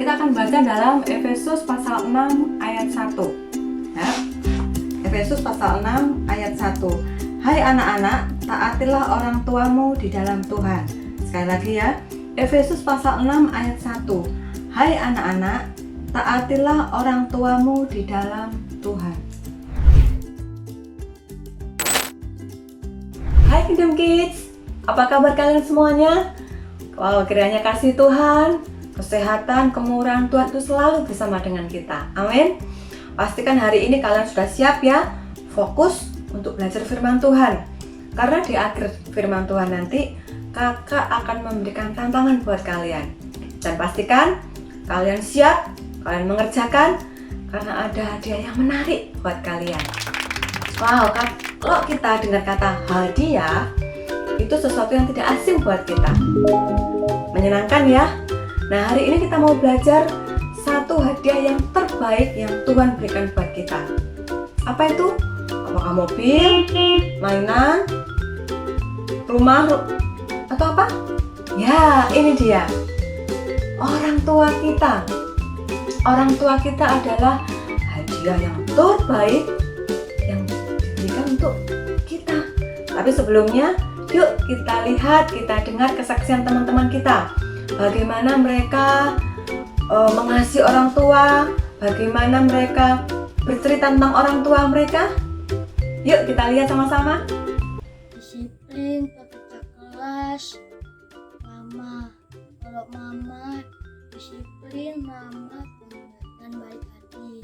Kita akan baca dalam Efesus pasal 6 ayat 1 ya. Efesus pasal 6 ayat 1. Hai anak-anak, taatilah orang tuamu di dalam Tuhan. Sekali lagi ya, Efesus pasal 6 ayat 1. Hai anak-anak, taatilah orang tuamu di dalam Tuhan. Hai Kingdom Kids, apa kabar kalian semuanya? Wow, kiranya kasih Tuhan, kesehatan, kemurahan Tuhan itu selalu bersama dengan kita. Amin. Pastikan hari ini kalian sudah siap ya, fokus untuk belajar firman Tuhan. Karena di akhir firman Tuhan nanti, kakak akan memberikan tantangan buat kalian. Dan pastikan kalian siap, kalian mengerjakan, karena ada hadiah yang menarik buat kalian. Wow, kalau kita dengar kata hadiah, itu sesuatu yang tidak asing buat kita. Menyenangkan ya? Nah, hari ini kita mau belajar satu hadiah yang terbaik yang Tuhan berikan buat kita. Apa itu? Apakah mobil, mainan, rumah, atau apa? Ya, ini dia. Orang tua kita. Orang tua kita adalah hadiah yang terbaik yang diberikan untuk kita. Tapi sebelumnya, yuk kita lihat, kita dengar kesaksian teman-teman kita. Bagaimana mereka mengasihi orang tua, bagaimana mereka bercerita tentang orang tua mereka. Yuk kita lihat sama-sama. Disiplin, pekerja kelas, mama. Kalau mama disiplin, mama dan baik hati.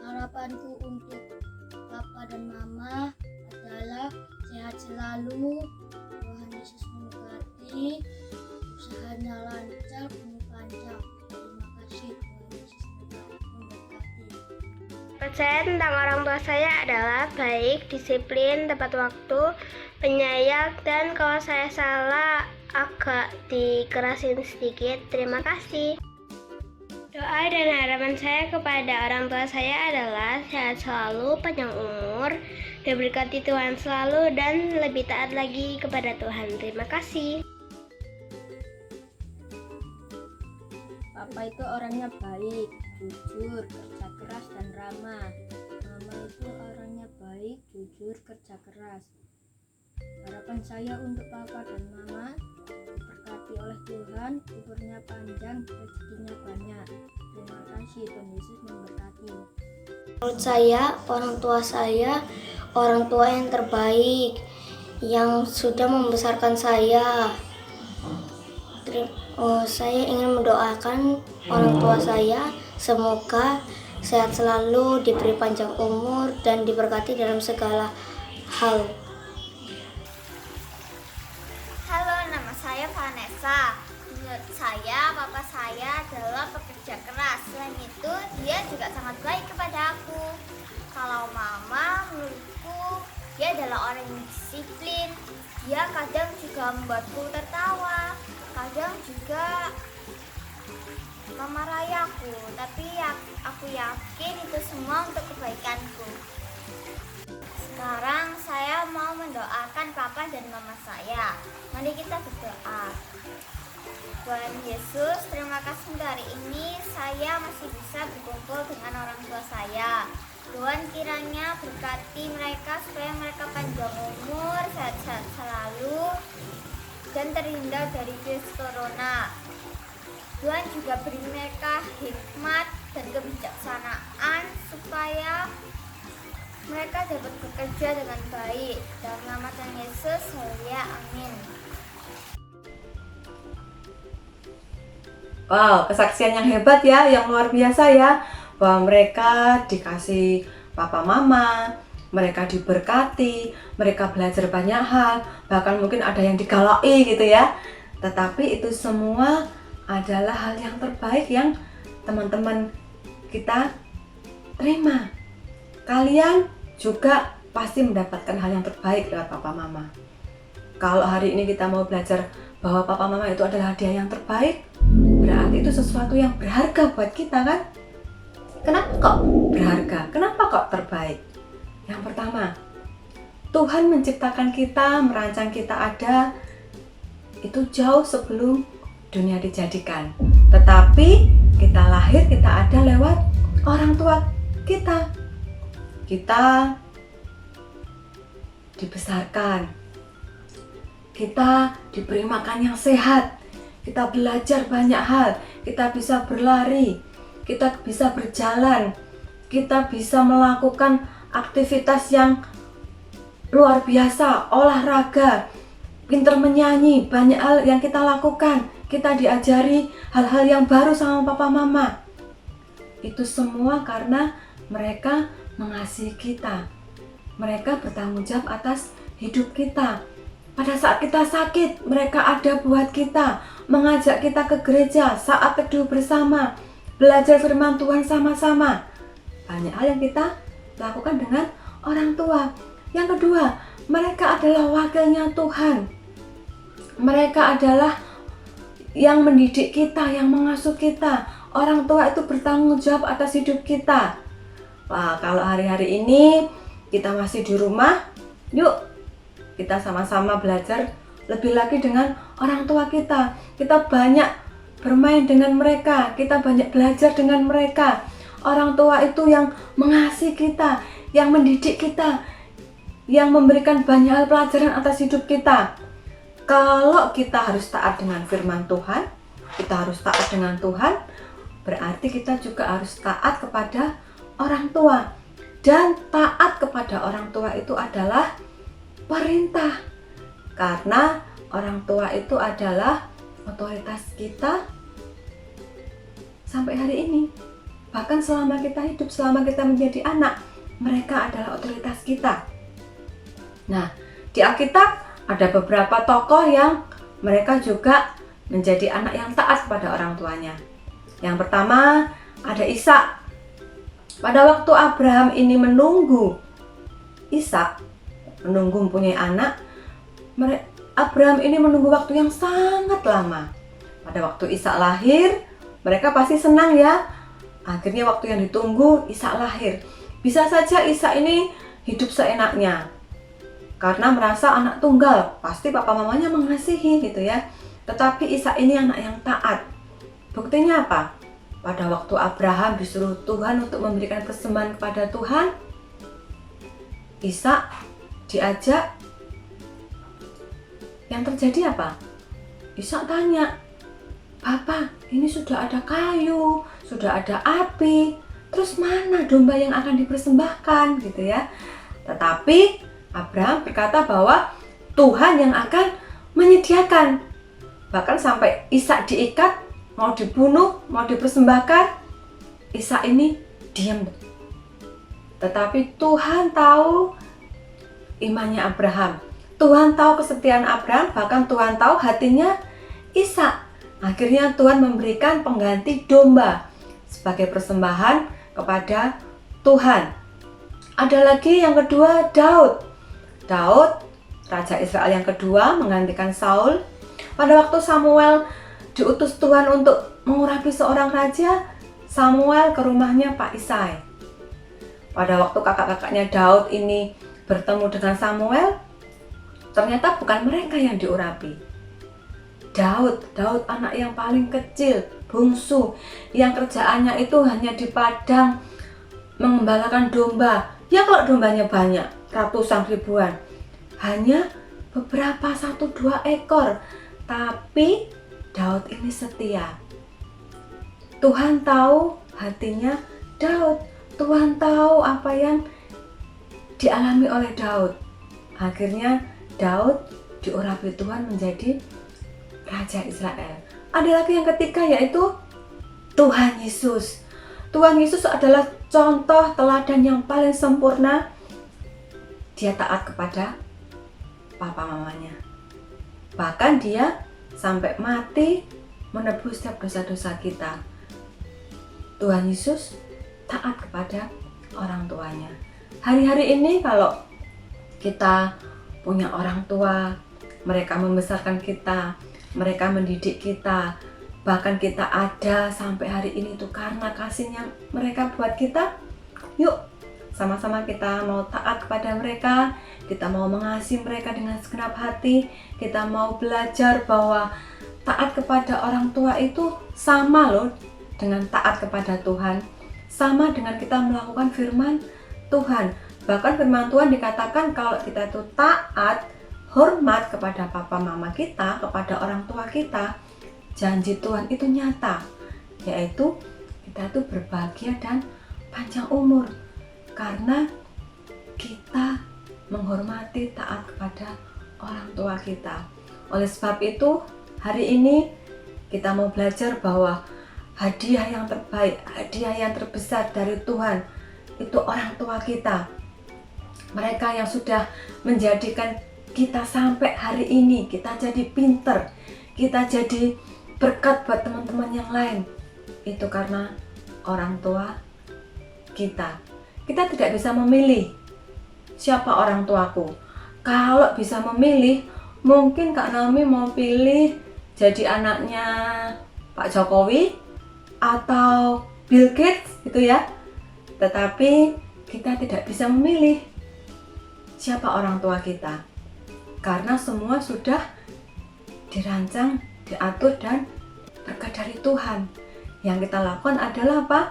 Harapanku untuk papa dan mama adalah sehat selalu, Tuhan Yesus memberkati, usahanya lancar, umur panjang. Terima kasih, Tuhan Yesus memberkati. Saya tentang orang tua saya adalah baik, disiplin, tepat waktu, penyayang, dan kalau saya salah agak dikerasin sedikit. Terima kasih. Doa dan harapan saya kepada orang tua saya adalah sehat selalu, panjang umur, diberkati Tuhan selalu, dan lebih taat lagi kepada Tuhan. Terima kasih. Papa itu orangnya baik, jujur, kerja keras, dan ramah. Mama itu orangnya baik, jujur, kerja keras. Harapan saya untuk papa dan mama diberkati oleh Tuhan, umurnya panjang, rezekinya banyak. Terima kasih, Tuhan Yesus memberkati. Menurut saya orang tua yang terbaik yang sudah membesarkan saya. Saya ingin mendoakan orang tua saya semoga sehat selalu, diberi panjang umur, dan diberkati dalam segala hal. Halo, nama saya Vanessa. Menurut saya, papa saya adalah pekerja keras. Selain itu, dia juga sangat baik kepada aku. Kalau mama, menurutku, dia adalah orang yang disiplin. Dia kadang juga membuatku tertawa. Kadang juga memarahi aku. Tapi aku yakin itu semua untuk kebaikanku. Sekarang saya mau mendoakan papa dan mama saya. Mari kita berdoa. Tuhan Yesus, terima kasih untuk hari ini saya masih bisa berkumpul dengan orang tua saya. Tuhan kiranya berkati mereka supaya mereka panjang umur, sehat-sehat selalu, dan terhindar dari virus corona. Tuhan juga beri mereka hikmat dan kebijaksanaan supaya mereka dapat bekerja dengan baik. Dalam nama Tuhan Yesus, haleluya, amin. Wow, kesaksian yang hebat ya, yang luar biasa ya. Bahwa mereka dikasih papa mama, mereka diberkati, mereka belajar banyak hal, bahkan mungkin ada yang digalai gitu ya. Tetapi itu semua adalah hal yang terbaik yang teman-teman kita terima. Kalian juga pasti mendapatkan hal yang terbaik lewat papa mama. Kalau hari ini kita mau belajar bahwa papa mama itu adalah hadiah yang terbaik, berarti itu sesuatu yang berharga buat kita kan? Kenapa kok berharga? Kenapa kok terbaik? Yang pertama, Tuhan menciptakan kita, merancang kita ada itu jauh sebelum dunia dijadikan. Tetapi kita lahir, kita ada lewat orang tua kita. Kita dibesarkan, kita diberi makan yang sehat, kita belajar banyak hal, kita bisa berlari, kita bisa berjalan, kita bisa melakukan aktivitas yang luar biasa, olahraga, pintar menyanyi, banyak hal yang kita lakukan. Kita diajari hal-hal yang baru sama papa mama. Itu semua karena mereka mengasihi kita. Mereka bertanggung jawab atas hidup kita. Pada saat kita sakit, mereka ada buat kita, mengajak kita ke gereja, saat teduh bersama, belajar firman Tuhan sama-sama. Banyak hal yang kita lakukan dengan orang tua. Yang kedua, mereka adalah wakilnya Tuhan. Mereka adalah yang mendidik kita, yang mengasuh kita. Orang tua itu bertanggung jawab atas hidup kita. Wah, kalau hari-hari ini kita masih di rumah, yuk kita sama-sama belajar lebih lagi dengan orang tua kita. Kita banyak bermain dengan mereka, kita banyak belajar dengan mereka. Orang tua itu yang mengasihi kita, yang mendidik kita, yang memberikan banyak hal pelajaran atas hidup kita. Kalau kita harus taat dengan firman Tuhan, kita harus taat dengan Tuhan, berarti kita juga harus taat kepada orang tua. Dan taat kepada orang tua itu adalah perintah. Karena orang tua itu adalah otoritas kita sampai hari ini. Bahkan selama kita hidup, selama kita menjadi anak, mereka adalah otoritas kita. Nah, di Alkitab ada beberapa tokoh yang mereka juga menjadi anak yang taat kepada orang tuanya. Yang pertama ada Ishak. Pada waktu Abraham ini menunggu Ishak, menunggu mempunyai anak, Abraham ini menunggu waktu yang sangat lama. Pada waktu Ishak lahir, mereka pasti senang ya. Akhirnya waktu yang ditunggu, Ishak lahir. Bisa saja Ishak ini hidup seenaknya, karena merasa anak tunggal, pasti papa mamanya mengasihi gitu ya. Tetapi Ishak ini anak yang taat. Buktinya apa? Pada waktu Abraham disuruh Tuhan untuk memberikan persembahan kepada Tuhan, Ishak diajak. Yang terjadi apa? Ishak tanya, "Papa, ini sudah ada kayu, sudah ada api, terus mana domba yang akan dipersembahkan?" gitu ya. Tetapi Abraham berkata bahwa Tuhan yang akan menyediakan. Bahkan sampai Ishak diikat, mau dibunuh, mau dipersembahkan, Ishak ini diam. Tetapi Tuhan tahu imannya Abraham. Tuhan tahu kesetiaan Abraham, bahkan Tuhan tahu hatinya Ishak. Akhirnya Tuhan memberikan pengganti domba sebagai persembahan kepada Tuhan. Ada lagi yang kedua, Daud. Daud, raja Israel yang kedua, menggantikan Saul. Pada waktu Samuel diutus Tuhan untuk mengurapi seorang raja, Samuel ke rumahnya Pak Isai. Pada waktu kakak-kakaknya Daud ini bertemu dengan Samuel, ternyata bukan mereka yang diurapi. Daud anak yang paling kecil, bungsu, yang kerjaannya itu hanya di padang mengembalakan domba. Ya kalau dombanya banyak, ratusan ribuan, hanya beberapa 1-2 ekor. Tapi Daud ini setia. Tuhan tahu hatinya Daud. Tuhan tahu apa yang dialami oleh Daud. Akhirnya Daud diurapi Tuhan menjadi Raja Israel. Ada lagi yang ketiga, yaitu Tuhan Yesus. Tuhan Yesus adalah contoh teladan yang paling sempurna. Dia taat kepada papa mamanya. Bahkan dia sampai mati menebus setiap dosa-dosa kita. Tuhan Yesus taat kepada orang tuanya. Hari-hari ini kalau kita punya orang tua, mereka membesarkan kita, mereka mendidik kita, bahkan kita ada sampai hari ini itu karena kasihnya mereka buat kita. Yuk sama-sama kita mau taat kepada mereka, kita mau mengasihi mereka dengan segenap hati, kita mau belajar bahwa taat kepada orang tua itu sama loh dengan taat kepada Tuhan. Sama dengan kita melakukan firman Tuhan. Bahkan firman Tuhan dikatakan kalau kita itu taat, hormat kepada papa mama kita, kepada orang tua kita, janji Tuhan itu nyata, yaitu kita itu berbahagia dan panjang umur karena kita menghormati, taat kepada orang tua kita. Oleh sebab itu, hari ini kita mau belajar bahwa hadiah yang terbaik, hadiah yang terbesar dari Tuhan itu orang tua kita. Mereka yang sudah menjadikan kita sampai hari ini, kita jadi pinter, kita jadi berkat buat teman-teman yang lain. Itu karena orang tua kita. Kita tidak bisa memilih siapa orang tuaku. Kalau bisa memilih, mungkin Kak Naomi mau pilih jadi anaknya Pak Jokowi atau Bill Gates gitu ya. Tetapi kita tidak bisa memilih siapa orang tua kita. Karena semua sudah dirancang, diatur dan berkat dari Tuhan. Yang kita lakukan adalah apa?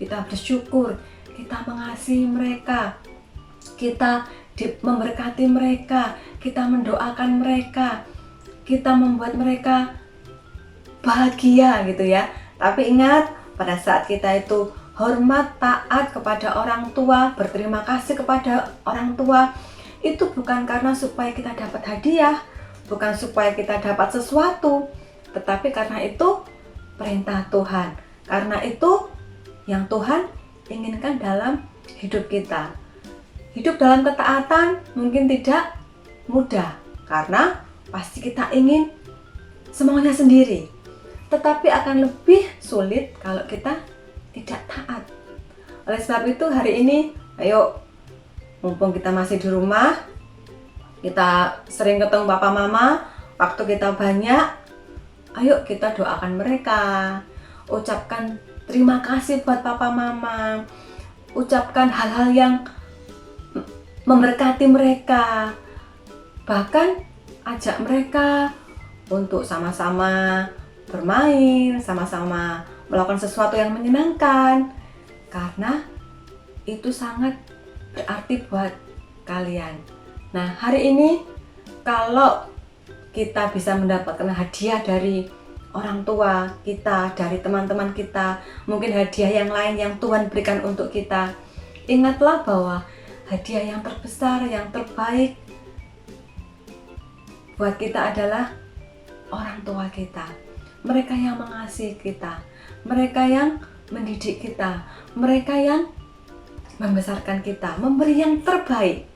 Kita bersyukur, kita mengasihi mereka, kita memberkati mereka, kita mendoakan mereka, kita membuat mereka bahagia gitu ya. Tapi ingat, pada saat kita itu hormat, taat kepada orang tua, berterima kasih kepada orang tua, itu bukan karena supaya kita dapat hadiah, bukan supaya kita dapat sesuatu, tetapi karena itu perintah Tuhan. Karena itu yang Tuhan inginkan dalam hidup kita. Hidup dalam ketaatan mungkin tidak mudah, karena pasti kita ingin semuanya sendiri. Tetapi akan lebih sulit kalau kita tidak taat. Oleh sebab itu hari ini, ayo, mumpung kita masih di rumah, kita sering ketemu papa mama, waktu kita banyak, ayo kita doakan mereka, ucapkan terima kasih buat papa mama, ucapkan hal-hal yang memberkati mereka, bahkan ajak mereka untuk sama-sama bermain, sama-sama melakukan sesuatu yang menyenangkan, karena itu sangat berarti buat kalian. Nah, hari ini kalau kita bisa mendapatkan hadiah dari orang tua kita, dari teman-teman kita, mungkin hadiah yang lain yang Tuhan berikan untuk kita, ingatlah bahwa hadiah yang terbesar, yang terbaik buat kita adalah orang tua kita. Mereka yang mengasihi kita, mereka yang mendidik kita, mereka yang membesarkan kita, memberi yang terbaik.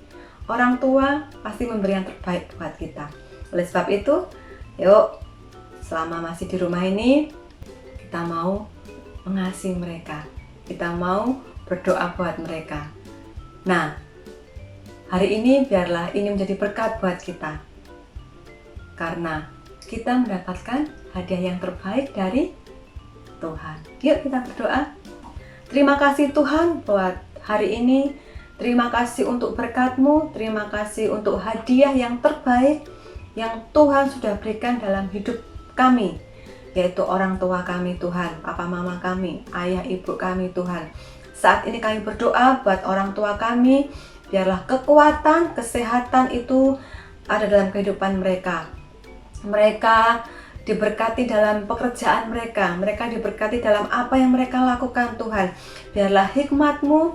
Orang tua pasti memberi yang terbaik buat kita. Oleh sebab itu, yuk, selama masih di rumah ini, kita mau mengasihi mereka, kita mau berdoa buat mereka. Nah, hari ini biarlah ini menjadi berkat buat kita, karena kita mendapatkan hadiah yang terbaik dari Tuhan. Yuk kita berdoa. Terima kasih Tuhan buat hari ini. Terima kasih untuk berkat-Mu. Terima kasih untuk hadiah yang terbaik yang Tuhan sudah berikan dalam hidup kami, yaitu orang tua kami Tuhan, papa mama kami, ayah ibu kami Tuhan. Saat ini kami berdoa buat orang tua kami, biarlah kekuatan, kesehatan itu ada dalam kehidupan mereka. Mereka diberkati dalam pekerjaan mereka, mereka diberkati dalam apa yang mereka lakukan Tuhan. Biarlah hikmat-Mu,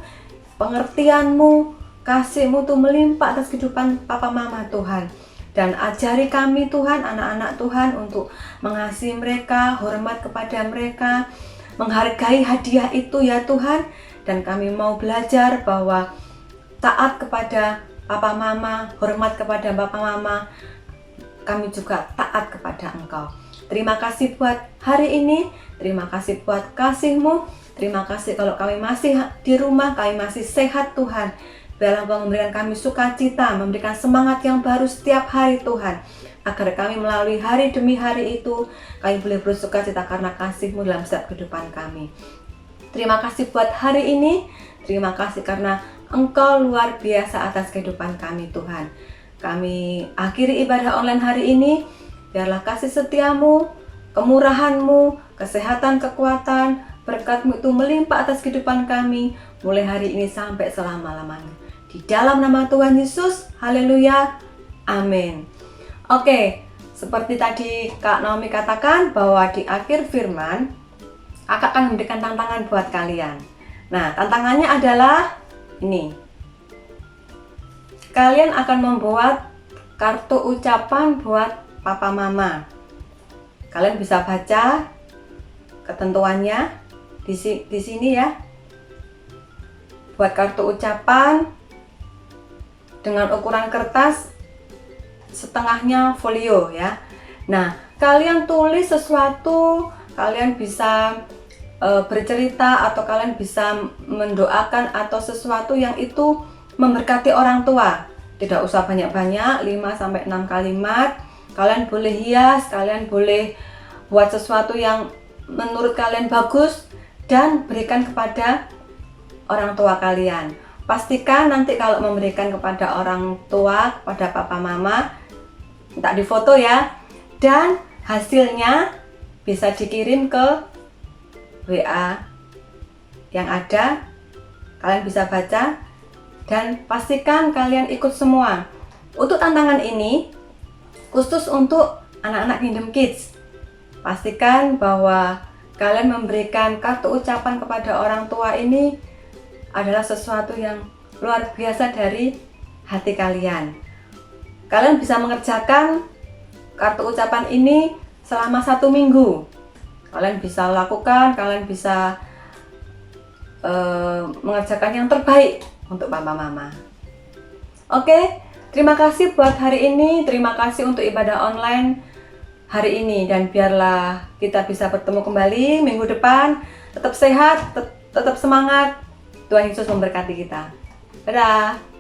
pengertian-Mu, kasih-Mu tuh melimpah atas kehidupan papa mama Tuhan. Dan ajari kami Tuhan, anak-anak Tuhan, untuk mengasihi mereka, hormat kepada mereka, menghargai hadiah itu ya Tuhan. Dan kami mau belajar bahwa taat kepada papa mama, hormat kepada papa mama, kami juga taat kepada Engkau. Terima kasih buat hari ini, terima kasih buat kasih-Mu, terima kasih kalau kami masih di rumah, kami masih sehat Tuhan. Biarlah Engkau memberikan kami sukacita, memberikan semangat yang baru setiap hari Tuhan, agar kami melalui hari demi hari itu, kami boleh bersukacita karena kasih-Mu dalam setiap kehidupan kami. Terima kasih buat hari ini, terima kasih karena Engkau luar biasa atas kehidupan kami Tuhan. Kami akhiri ibadah online hari ini, biarlah kasih setia-Mu, kemurahan-Mu, kesehatan, kekuatan, berkat-Mu itu melimpah atas kehidupan kami, mulai hari ini sampai selama-lamanya. Di dalam nama Tuhan Yesus, haleluya, amin. Oke, seperti tadi Kak Naomi katakan bahwa di akhir firman, Kakak akan memberikan tantangan buat kalian. Nah, tantangannya adalah ini. Kalian akan membuat kartu ucapan buat papa mama. Kalian bisa baca ketentuannya di sini ya. Buat kartu ucapan dengan ukuran kertas setengahnya folio ya. Nah, kalian tulis sesuatu, kalian bisa bercerita atau kalian bisa mendoakan atau sesuatu yang itu memberkati orang tua. Tidak usah banyak-banyak, 5-6 kalimat. Kalian boleh hias, kalian boleh buat sesuatu yang menurut kalian bagus dan berikan kepada orang tua kalian. Pastikan nanti kalau memberikan kepada orang tua, kepada papa mama, minta difoto ya, dan hasilnya bisa dikirim ke WA yang ada, kalian bisa baca dan pastikan kalian ikut semua. Untuk tantangan ini khusus untuk anak-anak Kingdom Kids, pastikan bahwa kalian memberikan kartu ucapan kepada orang tua ini adalah sesuatu yang luar biasa dari hati kalian. Kalian bisa mengerjakan kartu ucapan ini selama 1 minggu. Kalian bisa lakukan, kalian bisa mengerjakan yang terbaik untuk papa mama. Oke, terima kasih buat hari ini. Terima kasih untuk ibadah online hari ini. Dan biarlah kita bisa bertemu kembali minggu depan. Tetap sehat, tetap semangat. Tuhan Yesus memberkati kita. Dadah.